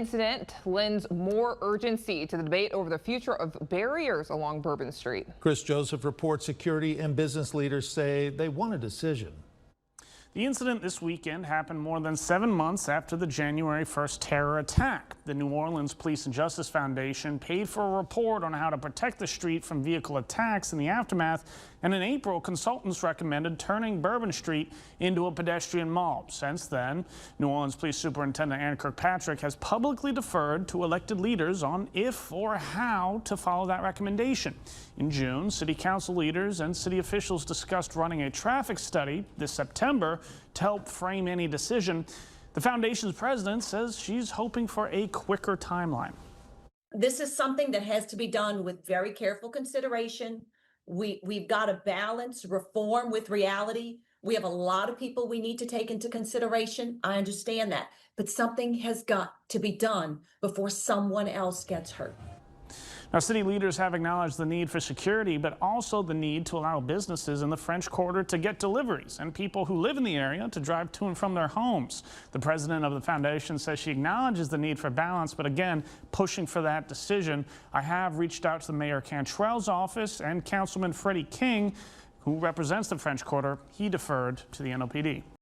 Incident lends more urgency to the debate over the future of barriers along Bourbon Street. Chris Joseph reports security and business leaders say they want a decision. The incident this weekend happened more than 7 months after the January 1st terror attack. The New Orleans Police and Justice Foundation paid for a report on how to protect the street from vehicle attacks in the aftermath, and in April, consultants recommended turning Bourbon Street into a pedestrian mall. Since then, New Orleans Police Superintendent Ann Kirkpatrick has publicly deferred to elected leaders on if or how to follow that recommendation. In June, city council leaders and city officials discussed running a traffic study this September to help frame any decision. The foundation's president says she's hoping for a quicker timeline. This is something that has to be done with very careful consideration. We've got to balance reform with reality. We have a lot of people we need to take into consideration. I understand that, but something has got to be done before someone else gets hurt. Now, city leaders have acknowledged the need for security, but also the need to allow businesses in the French Quarter to get deliveries and people who live in the area to drive to and from their homes. The president of the foundation says she acknowledges the need for balance, but again, pushing for that decision. I have reached out to the Mayor Cantrell's office and Councilman Freddie King, who represents the French Quarter. He deferred to the NOPD.